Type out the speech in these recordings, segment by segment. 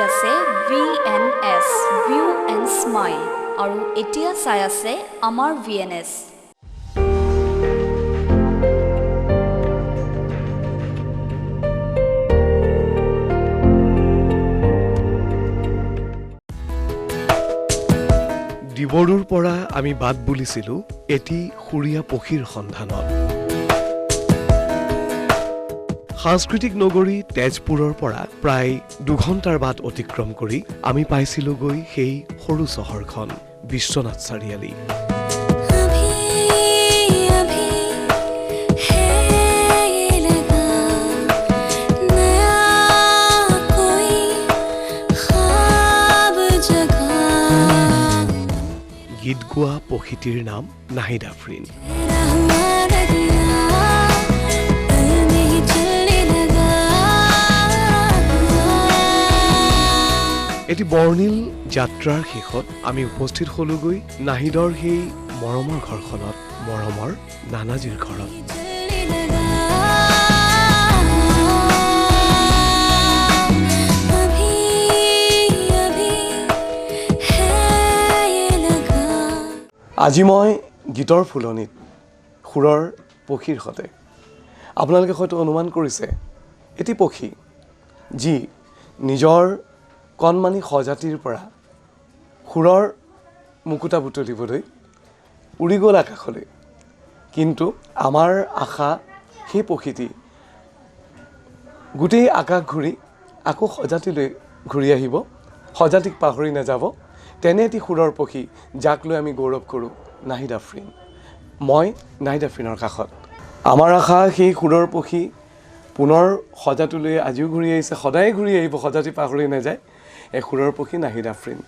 আছে VNS View and Smile আৰু এতিয়া চাই আছে আমাৰ VNS দিবৰুৰ পৰা আমি বাট বুলিছিলো এটি খুৰিয়া পক্ষীৰ সন্ধানত সাংস্কৃতিক নগৰী তেজপুৰৰ পৰা প্ৰায় 2 ঘণ্টাৰ বাট অতিক্ৰম কৰি আমি পাইছিলোগৈ সেই সৰু চহৰখন বিশ্বনাথ চাৰিআলি গীত গোৱা পক্ষীটিৰ নাম নাহিদ আফৰিন এটি বৰ্ণিল যাত্ৰাৰ শেষত আমি উপস্থিত হলোগৈ নাহিদৰ সেই মৰমৰ ঘৰখনত মৰমৰ নানাজীৰ ঘৰত আজি মই গীতৰ ফুলনিত সুৰৰ পক্ষীৰ সতে আপোনালোকে হয়তো অনুমান কৰিছে এটি পক্ষী যি নিজৰ কণমানি সজাতিৰ পৰা সুৰৰ মুকুতা বুটলিবলৈ উৰি গ'ল আকাশলৈ কিন্তু আমাৰ আশা সেই পক্ষীটি গোটেই আকাশ ঘূৰি আকৌ সজাতিলৈ ঘূৰি আহিব সজাতিক পাহৰি নাযাব তেনে এটি সুৰৰ পক্ষী যাক লৈ আমি গৌৰৱ কৰোঁ নাহিদ আফৰিন মই নাহিদ আফৰিনৰ কাষত আমাৰ আশা সেই সুৰৰ পক্ষী পুনৰ সজাতিলৈ আজিও ঘূৰি আহিছে সদায় ঘূৰি আহিব সজাতি পাহৰি নাযায় এই সুৰৰ পক্ষী নাহিদ আফৰিন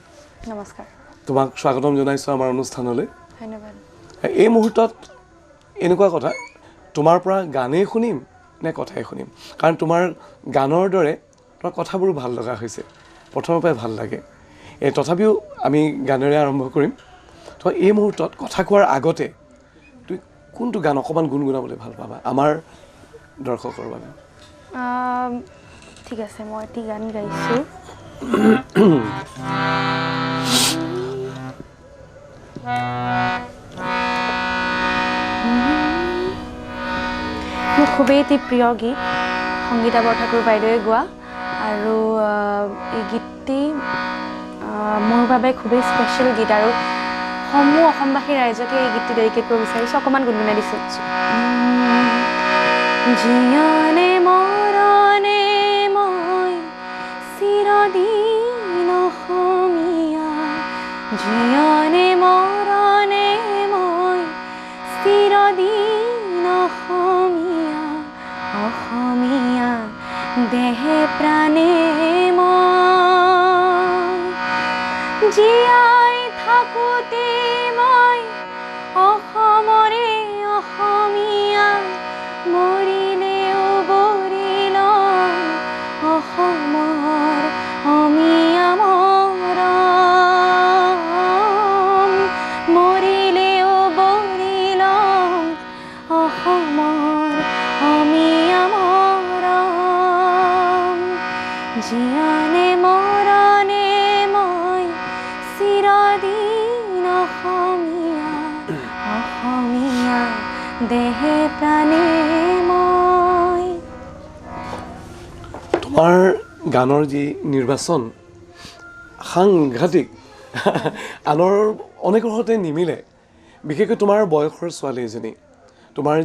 নমস্কাৰ তোমাক স্বাগতম জনাইছোঁ আমাৰ অনুষ্ঠানলৈ ধন্যবাদ এই মুহূৰ্তত এনেকুৱা কথা তোমাৰ পৰা গানেই শুনিম নে কথাই শুনিম কাৰণ তোমাৰ গানৰ দৰে তোমাৰ কথাবোৰো ভাল লগা হৈছে প্ৰথমৰ পৰাই ভাল লাগে তথাপিও আমি গানেৰে আৰম্ভ কৰিম তো এই মুহূৰ্তত কথা কোৱাৰ আগতে তুমি কোনটো গান অকণমান গুণগুণাবলৈ ভাল পাবা আমাৰ দৰ্শকৰ বাবে ঠিক আছে মই এটি গান গাইছোঁ মোৰ খুবেই এটি প্ৰিয় গীত সংগীতা বৰঠাকুৰ বাইদেৱে গোৱা আৰু এই গীতটি মোৰ বাবে খুবেই স্পেচিয়েল গীত আৰু সমূহ অসমবাসী ৰাইজকে এই গীতটি ডেডিকেট কৰিব বিচাৰিছোঁ অকণমান গুণগুণাই দিছোঁ জীয়ানে মৰণে মই চিৰদিন অসমীয়া জীয়ানে মৰণে মই চিৰদিন অসমীয়া অসমীয়া দেহে প্ৰাণে জীয়াই থাকোঁতে মই অসমৰে অসমীয়া মৰিলেও বৰিল অসমৰ অমীয়া মৰম মৰিলেও বৰিল অসমৰ অমীয়া মৰম জীয়ানে মৰণে মই চিৰদিন অসমীয়া অসমীয়া দেহে প্ৰাণে মই তোমাৰ গানৰ যি নিৰ্বাচন সাংঘাতিক আনৰ অনেকৰ সৈতে নিমিলে বিশেষকৈ তোমাৰ বয়সৰ ছোৱালী এজনী তোমাৰ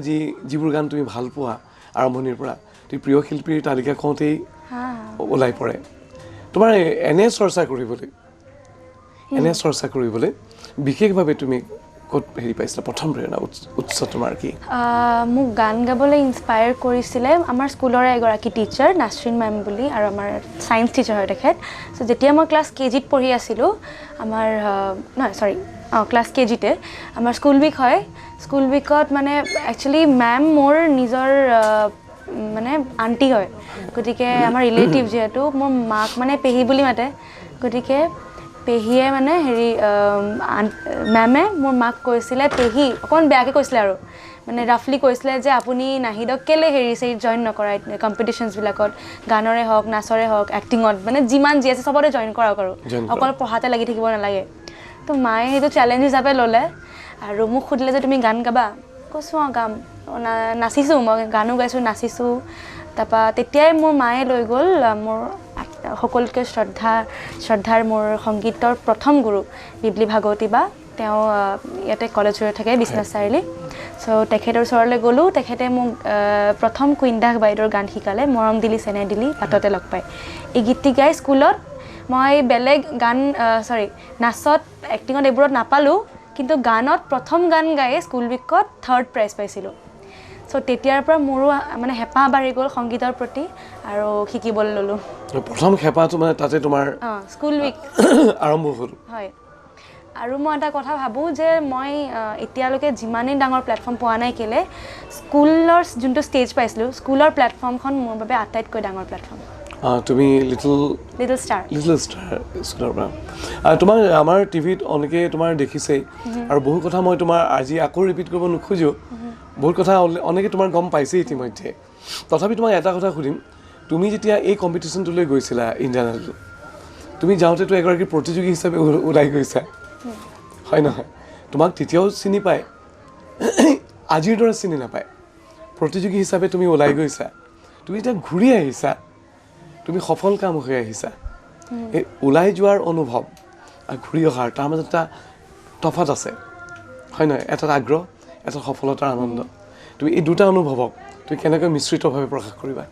যিবোৰ গান তুমি ভাল পোৱা আৰম্ভণিৰ পৰা তুমি প্ৰিয় শিল্পীৰ তালিকা কওঁতেই ওলাই পৰে তোমাৰ এনে চৰ্চা কৰিবলৈ বিশেষভাৱে তুমি ক'ত হেৰি পাইছিলা প্ৰথম প্ৰেৰণা উৎস তোমাৰ কি মোক গান গাবলৈ ইনস্পায়াৰ কৰিছিলে আমাৰ স্কুলৰে এগৰাকী টিচাৰ নাছৰিন মেম বুলি আৰু আমাৰ ছায়েন্স টিচাৰ হয় তেখেত চ' যেতিয়া মই ক্লাছ কেজিত পঢ়ি আছিলোঁ আমাৰ ক্লাছ কেজিতে আমাৰ স্কুল উইক হয় স্কুল উইকত মানে একচুৱেলি মেম মোৰ নিজৰ মানে আণ্টি হয় গতিকে আমাৰ ৰিলেটিভ যিহেতু মোৰ মাক মানে পেহী বুলি মাতে গতিকে পেহীয়ে মানে হেৰি মেমে মোৰ মাক কৈছিলে পেহী অকণমান বেয়াকৈ কৈছিলে আৰু মানে ৰাফলি কৈছিলে যে আপুনি নাহিদক কেলে হেৰি জইন নকৰাই কম্পিটিশ্যনছবিলাকত গানৰে হওক নাচৰে হওক এক্টিঙত মানে যিমান যি আছে চবতে জইন কৰাওক আৰু অকল পঢ়াতে লাগি থাকিব নালাগে তো মায়ে সেইটো চেলেঞ্জ হিচাপে ল'লে আৰু মোক সুধিলে যে তুমি গান গাবা কৈছোঁ অঁ গাম নাচিছোঁ মই গানো গাইছোঁ নাচিছোঁ তাৰপৰা তেতিয়াই মোৰ মায়ে লৈ গ'ল মোৰ সকলোতকৈ শ্ৰদ্ধাৰ মোৰ সংগীতৰ প্ৰথম গুৰু বিপ্লী ভাগৱতী বা তেওঁ ইয়াতে কলেজত থাকে বিশ্বনাথ চাৰিআলি চ' তেখেতৰ ওচৰলৈ গ'লোঁ তেখেতে মোক প্ৰথম কুইন দাস বাইদেউৰ গান শিকালে মৰম দিলি চেনেহ দিলি বাটতে লগ পাই এই গীতটি গাই স্কুলত মই বেলেগ গান নাচত এক্টিঙত এইবোৰত নাপালোঁ কিন্তু গানত প্ৰথম গান গায়ে স্কুল উইকত 3rd প্ৰাইজ পাইছিলোঁ চ' তেতিয়াৰ পৰা মোৰো মানে হেঁপাহ বাঢ়ি গ'ল সংগীতৰ প্ৰতি আৰু শিকিবলৈ ল'লোঁ প্ৰথম হেঁপাহটো মানে তাতে তোমাৰ স্কুল উইক আৰম্ভ হ'ল হয় আৰু মই এটা কথা ভাবোঁ যে মই এতিয়ালৈকে যিমানেই ডাঙৰ প্লেটফৰ্ম পোৱা নাই কেলে স্কুলৰ যোনটো ষ্টেজ পাইছিলোঁ স্কুলৰ প্লেটফৰ্মখন মোৰ বাবে আটাইতকৈ ডাঙৰ প্লেটফৰ্ম তুমি লিটল ষ্টাৰ স্কুলৰ পৰা তোমাৰ আমাৰ টিভিত অনেকে তোমাৰ দেখিছেই আৰু বহু কথা মই তোমাৰ আজি আকৌ ৰিপিট কৰিব নোখোজোঁ বহুত কথা অনেকে তোমাৰ গম পাইছেই ইতিমধ্যে তথাপি তোমাক এটা কথা সুধিম তুমি যেতিয়া এই কম্পিটিশ্যনটোলৈ গৈছিলা ইণ্ডিয়ান আইডল তুমি যাওঁতেতো এগৰাকী প্ৰতিযোগী হিচাপে ওলাই গৈছা হয় নহয় তোমাক তেতিয়াও চিনি পায় আজিৰ দৰে চিনি নাপায় প্ৰতিযোগী হিচাপে তুমি ওলাই গৈছা তুমি এতিয়া ঘূৰি আহিছা তুমি সফল কাম হৈ আহিছা এই ওলাই যোৱাৰ অনুভৱ আৰু ঘূৰি অহাৰ তাৰ মাজত এটা তফাত আছে হয় নহয় এটা আগ্ৰহ এটা সফলতাৰ আনন্দ তুমি এই দুটা অনুভৱক তুমি কেনেকৈ মিশ্ৰিতভাৱে প্ৰকাশ কৰিবা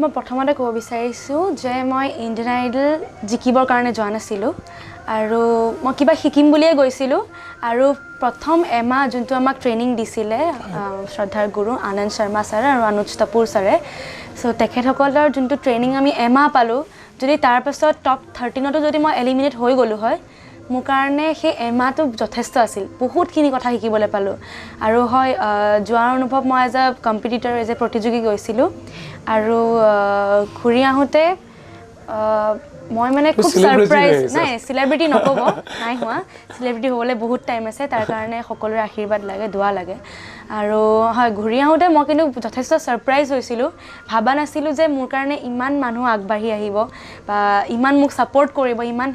মই প্ৰথমতে ক'ব বিচাৰিছোঁ যে মই ইণ্ডিয়ান আইডল জিকিবৰ কাৰণে যোৱা নাছিলোঁ আৰু মই কিবা শিকিম বুলিয়ে গৈছিলোঁ আৰু প্ৰথম এমাহ যোনটো আমাক ট্ৰেইনিং দিছিলে শ্ৰদ্ধাৰ গুৰু আনন্দ শৰ্মা ছাৰে আৰু অনুজ তপুৰ ছাৰে চ' তেখেতসকলৰ যোনটো ট্ৰেইনিং আমি এমাহ পালোঁ যদি তাৰপাছত টপ 13তো যদি মই এলিমিনেট হৈ গ'লোঁ হয় মোৰ কাৰণে সেই এমাহটো যথেষ্ট আছিল বহুতখিনি কথা শিকিবলৈ পালোঁ আৰু হয় যোৱাৰ অনুভৱ মই as a competitor as a প্ৰতিযোগী গৈছিলোঁ আৰু ঘূৰি আহোঁতে মই মানে খুব ছাৰপ্ৰাইজ নাই চেলিব্ৰিটি নক'ব নাই হোৱা চেলিব্ৰিটি হ'বলৈ বহুত টাইম আছে তাৰ কাৰণে সকলোৰে আশীৰ্বাদ লাগে দোৱা লাগে আৰু হয় ঘূৰি আহোঁতে মই কিন্তু যথেষ্ট ছাৰপ্ৰাইজ হৈছিলোঁ ভাবা নাছিলোঁ যে মোৰ কাৰণে ইমান মানুহ আগবাঢ়ি আহিব বা ইমান মোক ছাপোৰ্ট কৰিব ইমান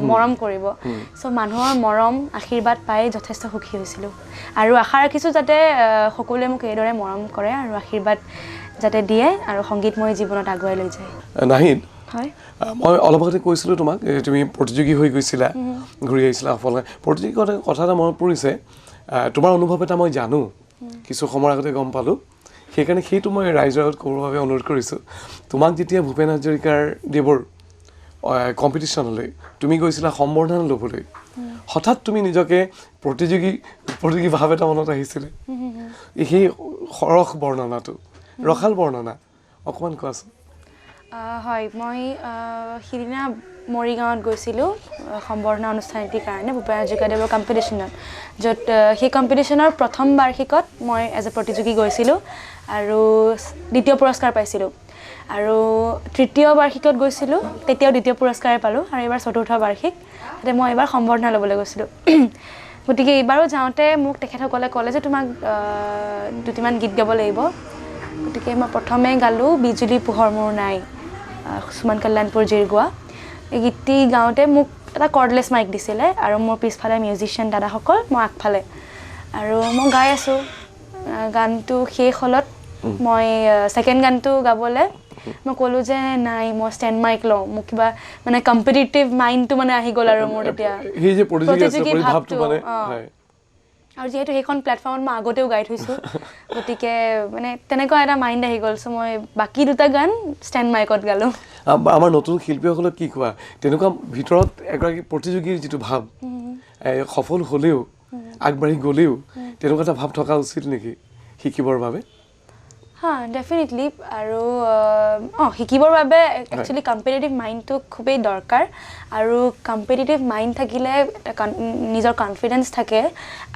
মৰম কৰিব চ' মানুহৰ মৰম আশীৰ্বাদ পাই যথেষ্ট সুখী হৈছিলোঁ আৰু আশা ৰাখিছোঁ যাতে সকলোৱে মোক এইদৰে মৰম কৰে আৰু আশীৰ্বাদ যাতে দিয়ে আৰু সংগীতময় জীৱনত আগুৱাই লৈ যায় নাহিদ হয় মই অলপ আগতে কৈছিলোঁ তোমাক তুমি প্ৰতিযোগী হৈ গৈছিলা ঘূৰি আহিছিলা সফল প্ৰতিযোগী কথা এটা মনত পৰিছে তোমাৰ অনুভৱ এটা মই জানো কিছু সময়ৰ আগতে গম পালোঁ সেইকাৰণে সেইটো মই ৰাইজৰ আগত ক'বৰ বাবে অনুৰোধ কৰিছোঁ তোমাক যেতিয়া ভূপেন হাজৰিকাৰ দেৱৰ কম্পিটিশ্যনলৈ তুমি গৈছিলা সম্বৰ্ধনা ল'বলৈ হঠাৎ তুমি নিজকে প্ৰতিযোগী ভাৱ এটা মনত আহিছিলে সেই সৰস বৰ্ণনাটো ৰসাল বৰ্ণনা অকণমান কোৱাচোন হয় মই সিদিনা মৰিগাঁৱত গৈছিলোঁ সম্বৰ্ধনা অনুষ্ঠান এটিৰ কাৰণে ভূপেন হাজৰিকাদেৱৰ কম্পিটিশ্যনত য'ত সেই কম্পিটিশ্যনৰ প্ৰথম বাৰ্ষিকত মই এজ এ প্ৰতিযোগী গৈছিলোঁ আৰু দ্বিতীয় পুৰস্কাৰ পাইছিলোঁ আৰু তৃতীয় বাৰ্ষিকত গৈছিলোঁ তেতিয়াও দ্বিতীয় পুৰস্কাৰে পালোঁ আৰু এইবাৰ চতুৰ্থ বাৰ্ষিক তাতে মই এইবাৰ সম্বৰ্ধনা ল'বলৈ গৈছিলোঁ গতিকে এইবাৰো যাওঁতে মোক তেখেতসকলে ক'লে যে তোমাক দুটিমান গীত গাব লাগিব গতিকে মই প্ৰথমে গালোঁ বিজুলী পোহৰ মোৰ নাই সুমন কল্যাণপুৰজীৰ গোৱা এই গীতটি গাওঁতে মোক এটা কৰ্ডলেছ মাইক দিছিলে আৰু মোৰ পিছফালে মিউজিচিয়ান দাদাসকল মই আগফালে আৰু মই গাই আছোঁ গানটো শেষ হ'লত মই ছেকেণ্ড গানটো গাবলৈ মই ক'লোঁ যে নাই মই ষ্টেণ্ড মাইক লওঁ মোক কিবা মানে কম্পিটিটিভ মাইণ্ডটো মানে আহি গ'ল আৰু মোৰ তেতিয়া প্ৰতিযোগী ভাৱটো আৰু যিহেতু সেইখন প্লেটফৰ্মত মই আগতেও গাই থৈছোঁ গতিকে মানে তেনেকুৱা এটা মাইণ্ড আহি গ'ল চ' মই বাকী দুটা গান ষ্টেণ্ড মাইকত গালোঁ আমাৰ নতুন শিল্পীসকলক কি কোৱা তেনেকুৱা ভিতৰত এগৰাকী প্ৰতিযোগীৰ যিটো ভাৱ সফল হ'লেও আগবাঢ়ি গ'লেও তেনেকুৱা এটা ভাৱ থকা উচিত নেকি শিকিবৰ বাবে ডেফিনেটলি আৰু শিকিবৰ বাবে একচুৱেলি কম্পিটিটিভ মাইণ্ডটো খুবেই দৰকাৰ আৰু কম্পিটিটিভ মাইণ্ড থাকিলে নিজৰ কনফিডেঞ্চ থাকে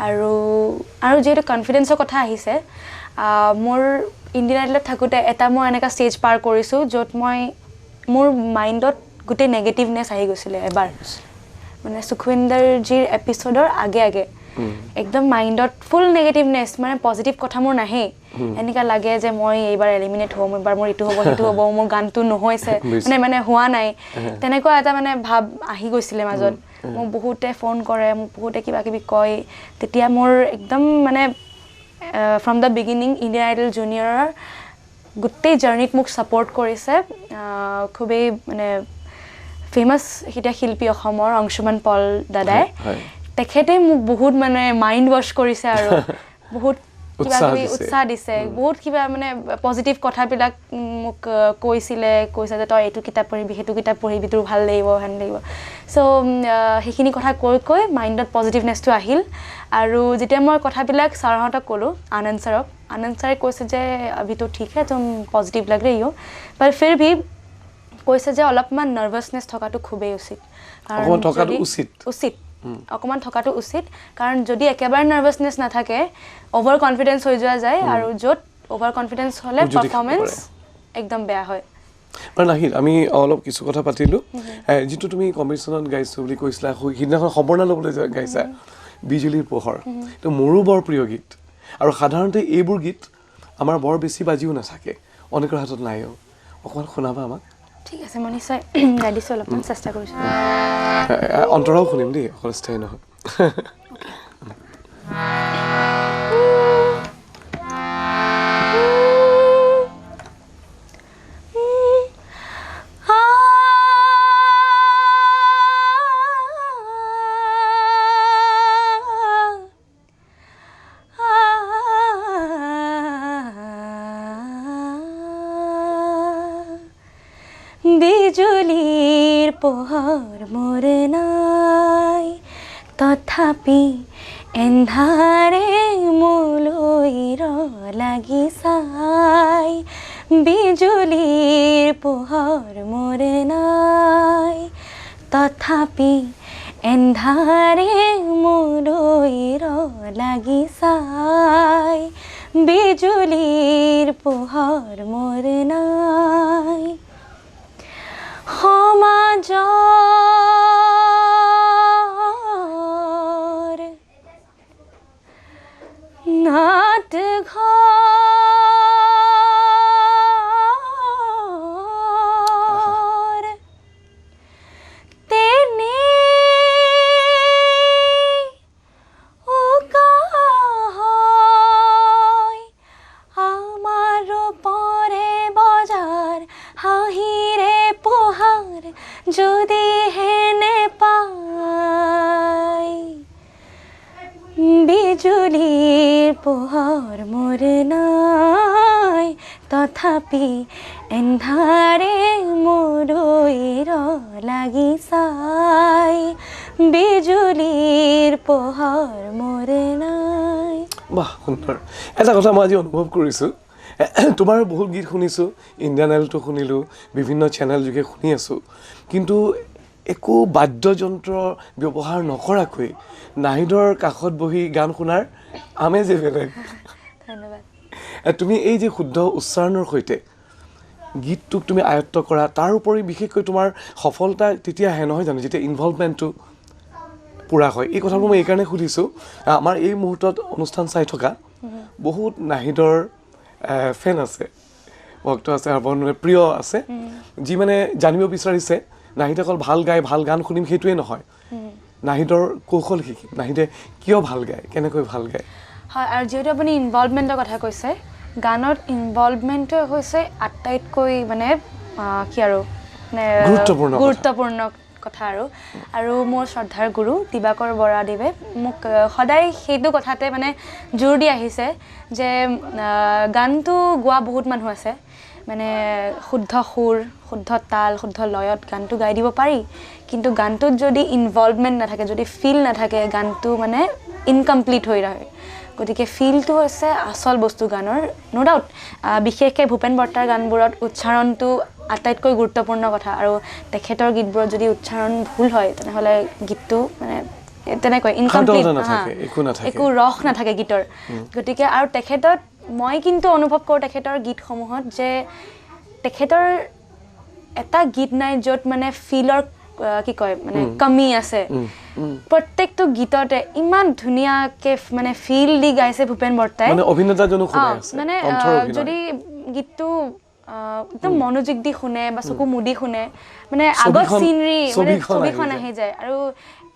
আৰু যিহেতু কনফিডেঞ্চৰ কথা আহিছে মোৰ ইণ্ডিয়ান আইডলত থাকোঁতে এটা মই এনেকুৱা ষ্টেজ পাৰ কৰিছোঁ য'ত মই মোৰ মাইণ্ডত গোটেই নেগেটিভনেছ আহি গৈছিলে এবাৰ মানে সুখৱিন্দৰজীৰ এপিছ'ডৰ আগে একদম মাইণ্ডত ফুল নেগেটিভনেছ মানে পজিটিভ কথা মোৰ নাহেই এনেকুৱা লাগে যে মই এইবাৰ এলিমিনেট হ'ম এইবাৰ মোৰ ইটো হ'ব সিটো হ'ব মোৰ গানটো নহৈছে মানে হোৱা নাই তেনেকুৱা এটা মানে ভাৱ আহি গৈছিলে মাজত মোক বহুতে ফোন কৰে মোক বহুতে কিবা কিবি কয় তেতিয়া মোৰ একদম মানে from the beginning Indian Idol জুনিয়ৰৰ গোটেই জাৰ্ণিত মোক ছাপৰ্ট কৰিছে খুবেই মানে ফেমাছ এতিয়া শিল্পী অসমৰ অংশুমান পল দাদাই তেখেতে মোক বহুত মানে মাইণ্ড ৱাছ কৰিছে আৰু বহুত কিবা কিবি উৎসাহ দিছে বহুত কিবা মানে পজিটিভ কথাবিলাক মোক কৈছে যে তই এইটো কিতাপ পঢ়িবি সেইটো কিতাপ পঢ়িবি তোৰ ভাল লাগিব হেন লাগিব চ' সেইখিনি কথা কৈ মাইণ্ডত পজিটিভনেছটো আহিল আৰু যেতিয়া মই কথাবিলাক ছাৰহঁতক ক'লোঁ আনন্দ ছাৰে কৈছে যে अभी तो ठीक है तुम पॉजिटिव लग रही हो पर फिर भी কৈছে যে অলপমান নাৰ্ভাছনেছ থকাটো খুবেই উচিত অকণমান থকাটো উচিত কাৰণ যদি একেবাৰে নাৰ্ভাছনেছ নাথাকে অভাৰ কনফিডেন্স হৈ যোৱা যায় আৰু য'ত অভাৰ কনফিডেন্স হ'লে পাৰফৰ্মেন্স একদম বেয়া হয় নাহিল আমি অলপ কিছু কথা পাতিলোঁ যিটো তুমি কম্পিটিশ্যনত গাইছোঁ বুলি কৈছিলা সিদিনাখন সম্বৰ্ণা ল'বলৈ গাইছা বিজুলীৰ পোহৰ তো মোৰো বৰ প্ৰিয় গীত আৰু সাধাৰণতে এইবোৰ গীত আমাৰ বৰ বেছি বাজিও নাথাকে অনেকৰ হাতত নাইও অকণমান শুনাবা আমাক ঠিক আছে মই নিশ্চয় গাই দিছোঁ অলপমান চেষ্টা কৰিছোঁ অন্তৰাও শুনিম দেই অকল স্থায়ী নহয় বিজুলীৰ পোহৰ মোৰ নাই তথাপি এন্ধাৰে মোলৈ লাগি চাই বিজুলীৰ পোহৰ মোৰ নাই তথাপি এন্ধাৰে মোলৈ লাগি চাই বিজুলীৰ পোহৰ মোৰ নাই সমাজৰ নাট ঘৰ তেনে উকা হয় আমাৰ পৰে বজাৰ হাঁহিৰে পোহাৰ যদি হেনে পায় বিজুলীৰ পোহৰ মোৰ নাই তথাপি এন্ধাৰে মোলৈ লাগি চাই বিজুলীৰ পোহৰ মোৰ নাই বাহ সুন্দৰ এটা কথা মই আজি অনুভৱ কৰিছোঁ তোমাৰ বহুত গীত শুনিছোঁ ইণ্ডিয়ান আইডলটো শুনিলোঁ বিভিন্ন চেনেল যোগে শুনি আছোঁ কিন্তু একো বাদ্যযন্ত্ৰ ব্যৱহাৰ নকৰাকৈ নাহিদৰ কাষত বহি গান শুনাৰ আমেজেই বেলেগ ধন্যবাদ তুমি এই যে শুদ্ধ উচ্চাৰণৰ সৈতে গীতটোক তুমি আয়ত্ব কৰা তাৰ উপৰি বিশেষকৈ তোমাৰ সফলতা তেতিয়া আহে নহয় জানো যেতিয়া ইনভলভমেণ্টটো পূৰা হয় এই কথাবোৰ মই এইকাৰণে সুধিছোঁ আমাৰ এই মুহূৰ্তত অনুষ্ঠান চাই থকা বহুত নাহিদৰ ফেন আছে ভক্ত আছে আৰু প্ৰিয় আছে যি মানে জানিব বিচাৰিছে নাহিদে অকল ভাল গায় ভাল গান শুনিম সেইটোৱে নহয় নাহিদৰ কৌশল শিকিম নাহিদে কিয় ভাল গায় কেনেকৈ ভাল গায় হয় আৰু যিহেতু আপুনি ইনভলভমেণ্টৰ কথা কৈছে গানত ইনভলভমেণ্টটো হৈছে আটাইতকৈ মানে কি আৰু মানে গুৰুত্বপূৰ্ণ কথা আৰু মোৰ শ্ৰদ্ধাৰ গুৰু দিবাকৰ বৰাদেৱে মোক সদায় সেইটো কথাতে মানে জোৰ দি আহিছে যে গানটো গোৱা বহুত মানুহ আছে মানে শুদ্ধ সুৰ শুদ্ধ তাল শুদ্ধ লয়ত গানটো গাই দিব পাৰি কিন্তু গানটোত যদি ইনভলভমেণ্ট নাথাকে যদি ফিল নাথাকে গানটো মানে ইনকমপ্লিট হৈ ৰয় গতিকে ফিলটো হৈছে আচল বস্তু গানৰ নো ডাউট বিশেষকৈ ভূপেন বৰ্তাৰ গানবোৰত উচ্চাৰণটো আটাইতকৈ গুৰুত্বপূৰ্ণ কথা আৰু তেখেতৰ গীতবোৰত যদি উচ্চাৰণ ভুল হয় তেনেহ'লে গীতটো মানে তেনেকৈ ইনকমপ্লিট একো ৰস নাথাকে গীতৰ গতিকে আৰু তেখেতত মই কিন্তু অনুভৱ কৰোঁ তেখেতৰ গীতসমূহত যে তেখেতৰ এটা গীত নাই য'ত মানে ফিলৰ কি কয় মানে কমি আছে প্ৰত্যেকটো গীততে ইমান ধুনীয়াকে মানে ফিল দি গাইছে ভূপেন বৰ্তাই মানে অভিনেতাজনো শুনাই আছে মানে যদি গীতটো একদম মনোযোগ দি শুনে বা চকু মুদি শুনে মানে আগত চিনৰি মানে ছবিখন আহি যায় আৰু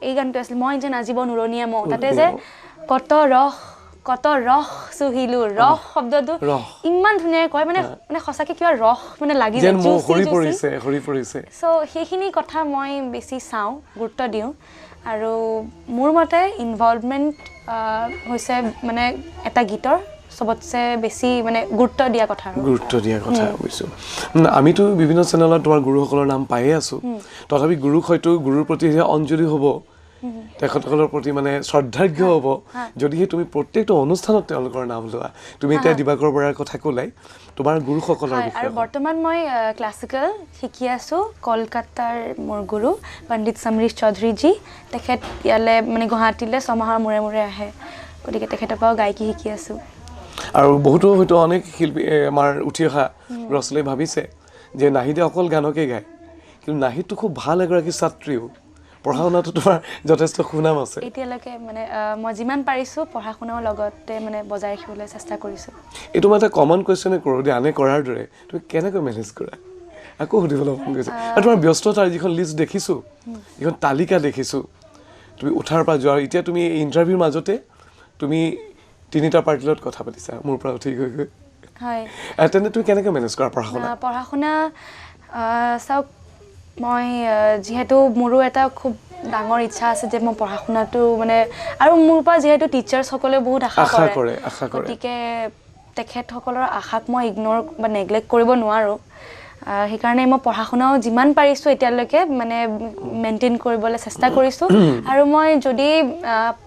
এই গানটো আছিল মই যেন আজিব নুৰণীয়া মৌ তাতে যে কত ৰস চুহিলো ৰস শব্দটো ইমান ধুনীয়াকৈ কয় মানে মানে সঁচাকে কিবা ৰস মানে লাগি যায় হৰি পৰিছে সো সেইখিনি কথা মই বেছি চাওঁ গুৰুত্ব দিওঁ আৰু মোৰ মতে ইনভলভমেণ্ট হৈছে মানে এটা গীতৰ সবতছে বেছি মানে গুৰুত্ব দিয়া কথা বুজিছোঁ আমিতো বিভিন্ন চেনেলত তোমাৰ গুৰুসকলৰ নাম পায়ে আছো তথাপি গুৰুক হয়তো গুৰুৰ প্ৰতি অঞ্জলি হ'ব তেখেতসকলৰ প্ৰতি মানে শ্ৰদ্ধাৰ্ঘ্য হ'ব যদিহে তুমি প্ৰত্যেকটো অনুষ্ঠানত তেওঁলোকৰ নাম লোৱা তুমি এতিয়া দিবাকৰ বৰাৰ কথা ক'লাই তোমাৰ গুৰুসকলৰ বিষয়ে আৰু বৰ্তমান মই ক্লাছিকেল শিকি আছো কলকাতাৰ মোৰ গুৰু পণ্ডিত সমৰীশ চৌধুৰীজী তেখেত ইয়ালে মানে গুৱাহাটীলৈ ছমাহৰ মূৰে মূৰে আহে গতিকে তেখেতৰ পৰাও গায়কী শিকি আছো আৰু বহুতো হয়তো অনেক শিল্পী আমাৰ উঠি অহা ল'ৰা ছোৱালীয়ে ভাবিছে যে নাহিদে অকল গানকে গায় কিন্তু নাহিদটো খুব ভাল এগৰাকী ছাত্ৰীও পঢ়া শুনাটো তোমাৰ যথেষ্ট সুনাম আছে এতিয়ালৈকে মানে মই যিমান পাৰিছোঁ পঢ়া শুনাৰ লগতে মানে বজাই ৰাখিবলৈ চেষ্টা কৰিছোঁ এইটো মই এটা কমন কুৱেশ্যনে কৰোঁ যে আনে কৰাৰ দৰে তুমি কেনেকৈ মেনেজ কৰা আকৌ সুধিবলৈ মন গৈছে আৰু তোমাৰ ব্যস্ততাৰ যিখন লিষ্ট দেখিছোঁ যিখন তালিকা দেখিছোঁ তুমি উঠাৰ পৰা যোৱাৰ এতিয়া তুমি এই ইণ্টাৰভিউৰ মাজতে তুমি 3টা পাৰ্টিৰ লগত কথা পাতিছা মোৰ পৰা উঠি গৈ হয় তেন্তে তুমি কেনেকৈ মেনেজ কৰা পঢ়া শুনা চাওক মই যিহেতু মোৰো এটা খুব ডাঙৰ ইচ্ছা আছে যে মই পঢ়া শুনাটো মানে আৰু মোৰ পৰা যিহেতু টিচাৰ্ছসকলে বহুত আশা কৰে গতিকে তেখেতসকলৰ আশাক মই ইগন'ৰ বা নেগলেক্ট কৰিব নোৱাৰোঁ সেইকাৰণে মই পঢ়া শুনাও যিমান পাৰিছোঁ এতিয়ালৈকে মানে মেইনটেইন কৰিবলৈ চেষ্টা কৰিছোঁ আৰু মই যদি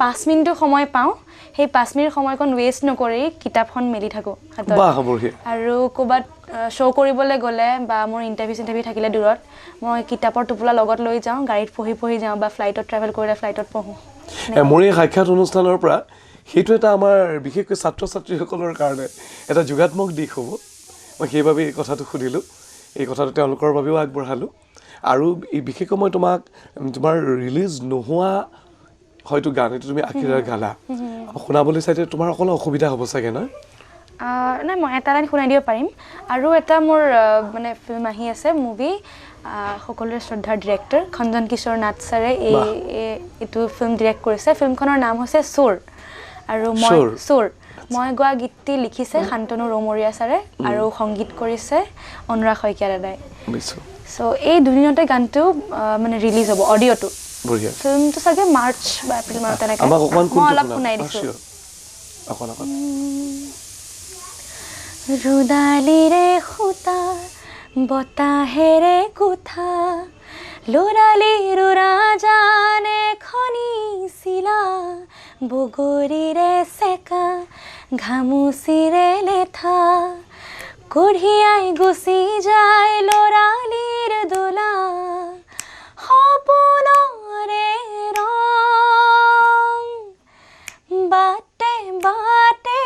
5 মিনিটো সময় পাওঁ সেই 5 মিনিট সময়কণ ৱেষ্ট নকৰি কিতাপখন মেলি থাকোঁ হাতত আৰু ক'ৰবাত শ্ব' কৰিবলৈ গ'লে বা মোৰ ইণ্টাৰভিউ থাকিলে দূৰত মই কিতাপৰ টোপোলা লগত লৈ যাওঁ গাড়ীত পঢ়ি যাওঁ বা ফ্লাইটত ট্ৰেভেল কৰিলে ফ্লাইটত পঢ়োঁ মোৰ এই সাক্ষাৎ অনুষ্ঠানৰ পৰা সেইটো এটা আমাৰ বিশেষকৈ ছাত্ৰ ছাত্ৰীসকলৰ কাৰণে এটা যোগাত্মক দিশ হ'ব মই সেইবাবে এই কথাটো সুধিলোঁ এই কথাটো তেওঁলোকৰ বাবেও আগবঢ়ালোঁ আৰু এই বিশেষকৈ মই তোমাৰ ৰিলিজ নোহোৱা হয়তো গান এইটো তুমি আখিৰাৰ গালা শুনাবলৈ চাইতে তোমাৰ অকল অসুবিধা হ'ব চাগে ন নাই মই এটা লাইন শুনাই দিব পাৰিম আৰু এটা মোৰ মানে ফিল্ম আহি আছে মুভি সকলোৰে শ্ৰদ্ধাৰ ডিৰেক্টৰ খঞ্জন কিশোৰ নাথ ছাৰে এইটো ফিল্ম ডিৰেক্ট কৰিছে ফিল্মখনৰ নাম হৈছে চোৰ আৰু মই গোৱা গীতটি লিখিছে শান্তনু ৰৌমৰীয়া ছাৰে আৰু সংগীত কৰিছে অনুৰাগ শইকীয়া দাদাই চ' এই দুদিনতে গানটো মানে ৰিলিজ হ'ব অডিঅ'টো ফিল্মটো চাগে মাৰ্চ বা এপ্ৰিল মানত তেনেকৈ মই অলপ শুনাই দিছোঁ ৰুদালিৰে সূতা বতাহেৰে কোঠা লৰালি ৰুৰাজানে খনিছিলা বগৰীৰে চেকা ঘামুচিৰে লেঠা কঢ়িয়াই গুচি যায় লৰালিৰ দোলা সপোনৰে ৰং বাটে বাটে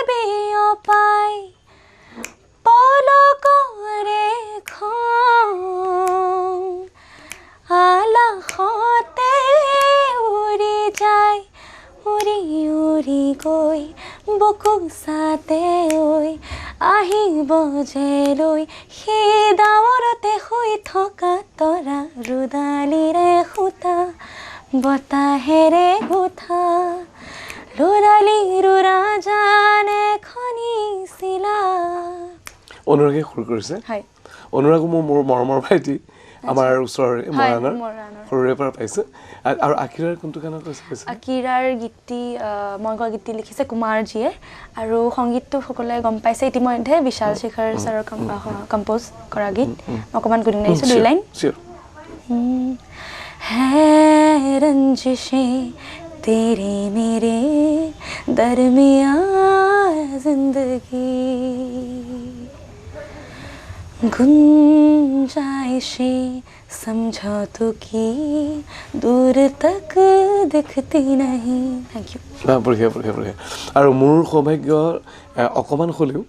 বিয়পাই পলকৰে খং আলাসতে উৰি যায় উৰি উৰি গৈ বকুচাতে ঐ আহিব যে লৈ সেই ডাৱৰতে শুই থকা তৰা ৰুদালিৰে সূতা বতাহেৰে গোঠা লৰালি ৰুৰাজানে খনিছিলা অনুৰাগে সুৰ কৰিছে হয় অনুৰাগো মোৰ মৰমৰ ভাইটি আমাৰ ওচৰৰে মৰাণৰ সৰুৰে পৰা পাইছে আৰু আকিৰাৰ কোনটো গানত কৈছে আকিৰাৰ গীতটি মই গোৱা গীতটি লিখিছে কুমাৰজীয়ে আৰু সংগীতটো সকলোৱে গম পাইছে ইতিমধ্যে বিশাল শেখৰ ছাৰৰ কম্প'জ কৰা গীত অকণমান গুণগুণাইছোঁ 2 লাইন है रंजिशें तेरे मेरे दरमियाँ जिंदगी गुंजाइशें समझौतों की दूर तक दिखती नहीं थैंक यू বঢ়িয়া আৰু মোৰ সৌভাগ্য অকণমান হ'লেও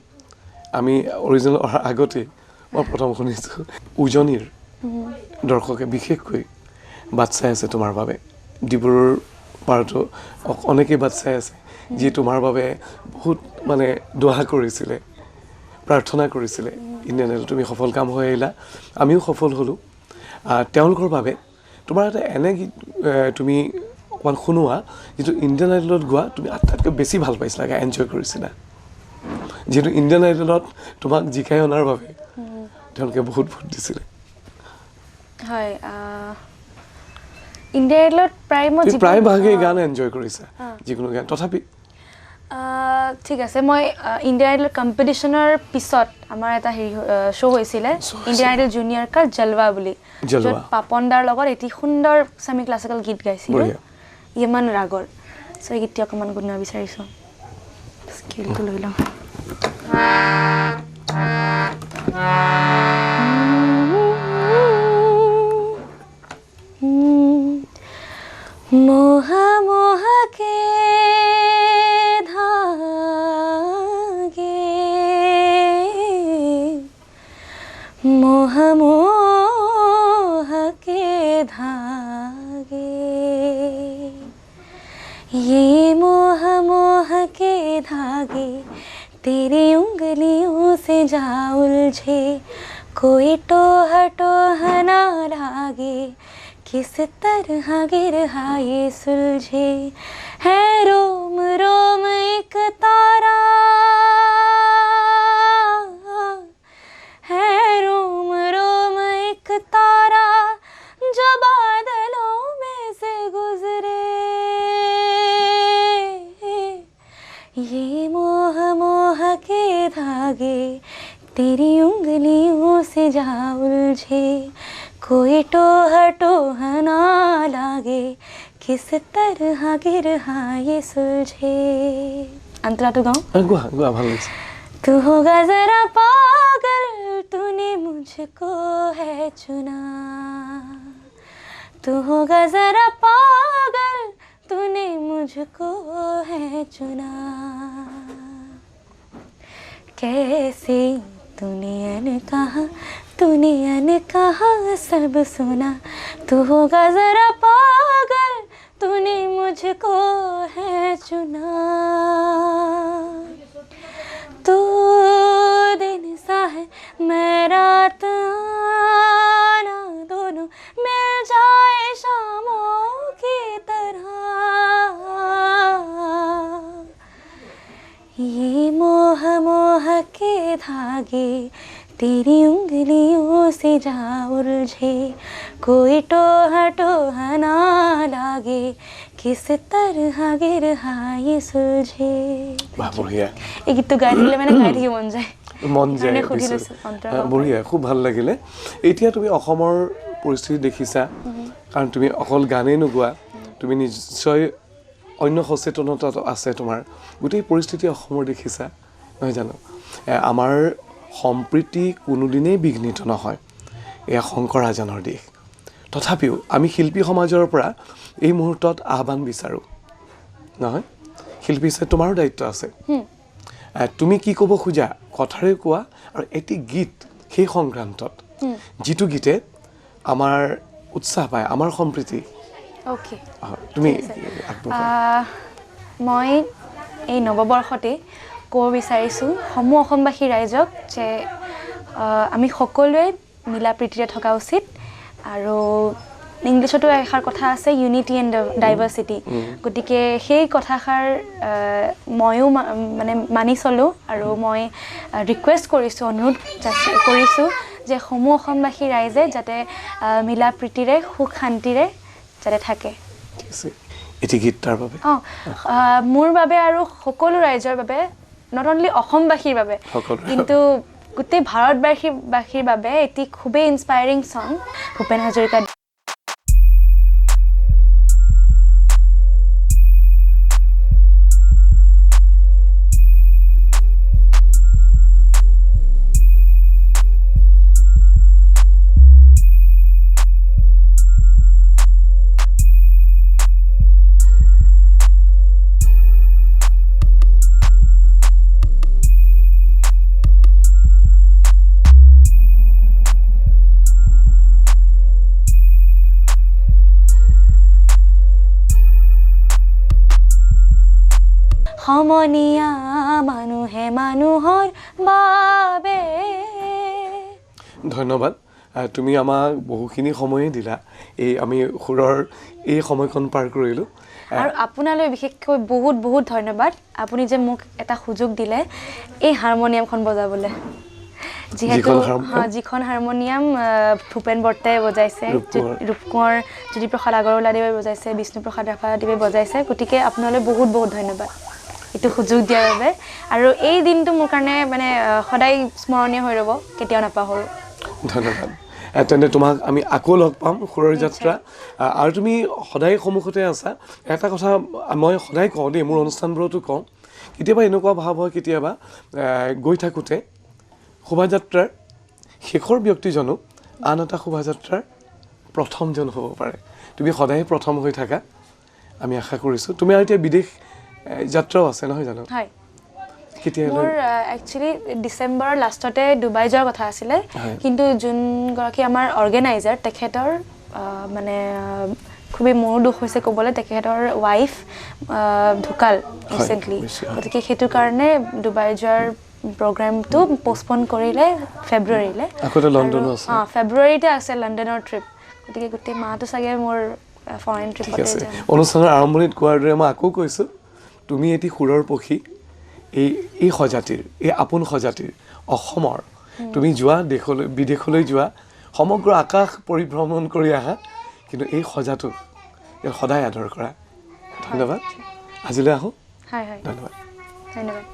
আমি অৰিজিনেল অহাৰ আগতেই মই প্ৰথম শুনিছোঁ উজনিৰ দৰ্শকে বিশেষকৈ বাট চাই আছে তোমাৰ বাবে ডিব্ৰুৰ পাৰতো অনেকেই বাট চাই আছে যি তোমাৰ বাবে বহুত মানে দোৱা কৰিছিলে প্ৰাৰ্থনা কৰিছিলে ইণ্ডিয়ান আইডল তুমি সফল কাম হৈ আহিলা আমিও সফল হ'লোঁ তেওঁলোকৰ বাবে তোমাৰ এটা এনে গীত তুমি অকণমান শুনোৱা যিটো ইণ্ডিয়ান আইডলত গোৱা তুমি আটাইতকৈ বেছি ভাল পাইছিলা এনজয় কৰিছিলা যিহেতু ইণ্ডিয়ান আইডলত তোমাক জিকাই অনাৰ বাবে তেওঁলোকে বহুত ভোট দিছিলে হয় ইণ্ডিয়ান আইডলত প্ৰায় ভাগে গান এনজয় কৰিছা যিকোনো গান তথাপি ঠিক আছে মই ইণ্ডিয়ান আইডল কম্পিটিশ্যনৰ পিছত আমাৰ এটা হেৰি শ্ব' হৈছিলে ইণ্ডিয়ান আইডল জুনিয়ৰ কাৰ জলৱা বুলি য'ত পাপন দাৰ লগত এটি সুন্দৰ চেমি ক্লাছিকেল গীত গাইছিলোঁ ইমান ৰাগৰ চ' এই গীতটি অকণমান গুণাব বিচাৰিছোঁ স্কেলটো লৈ লওঁ মোহা মোহাকে मोह मोह के धागे ये मोह मोह के धागे तेरी उंगलियों से जा उलझे कोई टोह टोह ना लागे किस तरह गिरहा ये सुलझे है रोम रोम एक तारा है रोम रोम एक तारा जो बादलों में से गुजरे ये मोह मोह के धागे तेरी उंगलियों से जा उलझे कोई टोह टोह ना लागे किस तरह गिरहा ये सुलझे अंतरा तो गाऊं गोवा ভাল লাগিছে तू होगा जरा पागल तूने मुझको है चुना तू होगा जरा पागल तूने मुझको है चुना कैसे तूने अनकहा सब सुना तू होगा जरा पागल तूने मुझको है चुना तू दिन सा है मैं रात आना दोनों मिल जाए शामों की तरह ये मोह मोह के धागे तेरी उंगलियों से जा उलझे कोई टोह टोह ना लागे किस तरह गिरहा ये सुलझे বঢ়িয়া এই গীতটো গাই থাকিলে মানে গাই থাকিব মন যায় বঢ়িয়া খুব ভাল লাগিলে এতিয়া তুমি অসমৰ পৰিস্থিতি দেখিছা কাৰণ তুমি অকল গানেই নোগোৱা তুমি নিশ্চয় অন্য সচেতনতা আছে তোমাৰ গোটেই পৰিস্থিতি অসমৰ দেখিছা নহয় জানো আমাৰ সম্প্ৰীতি কোনোদিনেই বিঘ্নিত নহয় এয়া শংকৰ ৰাজনৰ দেশ তথাপিও আমি শিল্পী সমাজৰ পৰা এই মুহূৰ্তত আহ্বান বিচাৰোঁ নহয় শিল্পী হিচাপে তোমাৰো দায়িত্ব আছে তুমি কি ক'ব খোজা কথাৰে কোৱা আৰু এটি গীত সেই সংক্ৰান্তত যিটো গীতে আমাৰ উৎসাহ পায় আমাৰ সম্প্ৰীতি ওকে তুমি মই এই নৱবৰ্ষতে ক'ব বিচাৰিছোঁ সমূহ অসমবাসী ৰাইজক যে আমি সকলোৱে মিলা প্ৰীতিৰে থকা উচিত আৰু ইংলিছতো এষাৰ কথা আছে ইউনিটি এণ্ড ডাইভাৰ্চিটি গতিকে সেই কথাষাৰ ময়ো মানে মানি চলোঁ আৰু মই ৰিকুৱেষ্ট কৰিছোঁ অনুৰোধ কৰিছোঁ যে সমূহ অসমবাসী ৰাইজে যাতে মিলা প্ৰীতিৰে সুখ শান্তিৰে যাতে থাকে এটি গীত তাৰ বাবে মোৰ বাবে আৰু সকলো ৰাইজৰ বাবে নট অনলি অসমবাসীৰ বাবে কিন্তু গোটেই ভাৰতবাসীৰ বাবে এটি খুবেই ইনস্পায়াৰিং ছং ভূপেন হাজৰিকা সমনীয়া মানুহে মানুহৰ বাবে। ধন্যবাদ। তুমি আমাক বহুখিনি সময়েই দিলা, এই আমি সুৰৰ এই সময়খন পাৰ কৰিলোঁ। আৰু আপোনালৈ বিশেষকৈ বহুত বহুত ধন্যবাদ, আপুনি যে মোক এটা সুযোগ দিলে এই হাৰমনিয়ামখন বজাবলৈ। যিহেতু যিখন হাৰমনিয়াম ভূপেন বৰ্তাই বজাইছে, ৰূপকোঁৱৰ জ্যোতিপ্ৰসাদ আগৰৱালাদেৱে বজাইছে, বিষ্ণুপ্ৰসাদ ৰাভাদেৱে বজাইছে, গতিকে আপোনালৈ বহুত বহুত ধন্যবাদ এইটো সুযোগ দিয়াৰ বাবে। আৰু এই দিনটো মোৰ কাৰণে মানে সদায় স্মৰণীয় হৈ ৰ'ব, কেতিয়াও নাপাহৰোঁ। ধন্যবাদ। তেন্তে তোমাক আমি আকৌ লগ পাম সুৰৰ যাত্ৰা। আৰু তুমি সদায় সন্মুখতে আছা। এটা কথা মই সদায় কওঁ দেই, মোৰ অনুষ্ঠানবোৰতো কওঁ, কেতিয়াবা এনেকুৱা ভাৱ হয়, কেতিয়াবা গৈ থাকোঁতে শোভাযাত্ৰাৰ শেষৰ ব্যক্তিজনো আন এটা শোভাযাত্ৰাৰ প্ৰথমজন হ'ব পাৰে। তুমি সদায় প্ৰথম হৈ থাকা, আমি আশা কৰিছোঁ। তুমি আৰু এতিয়া বিদেশ যাত্ৰাও আছে নহয় জানো? হয়, কেতিয়ালৈ? মোৰ একচুৱেলি ডিচেম্বৰৰ লাষ্টতে ডুবাই যোৱাৰ কথা আছিলে, কিন্তু যোনগৰাকী আমাৰ অৰ্গেনাইজাৰ তেখেতৰ মানে খুবেই মোৰো দুখ হৈছে ক'বলৈ, তেখেতৰ ৱাইফ ঢুকাল ৰিচেণ্টলি, গতিকে সেইটো কাৰণে ডুবাই যোৱাৰ প্ৰগ্ৰামটো পষ্টপন কৰিলে ফেব্ৰুৱাৰীলৈ। ফেব্ৰুৱাৰীতে আছে লণ্ডনৰ ট্ৰিপ, গতিকে গোটেই মাহটো চাগে মোৰ ফৰেইন ট্ৰিপতে যাম। অনুষ্ঠানৰ আৰম্ভণিত কোৱাৰ দৰে মই আকৌ কৈছোঁ, তুমি এটি সুৰৰ পক্ষী, এই সজাতিৰ, এই আপোন সজাতিৰ অসমৰ। তুমি যোৱা দেশলৈ, বিদেশলৈ যোৱা, সমগ্ৰ আকাশ পৰিভ্ৰমণ কৰি আহা, কিন্তু এই সজাটোক সদায় আদৰ কৰা। ধন্যবাদ। আজিলৈ আহোঁ। হয় হয়, ধন্যবাদ। ধন্যবাদ।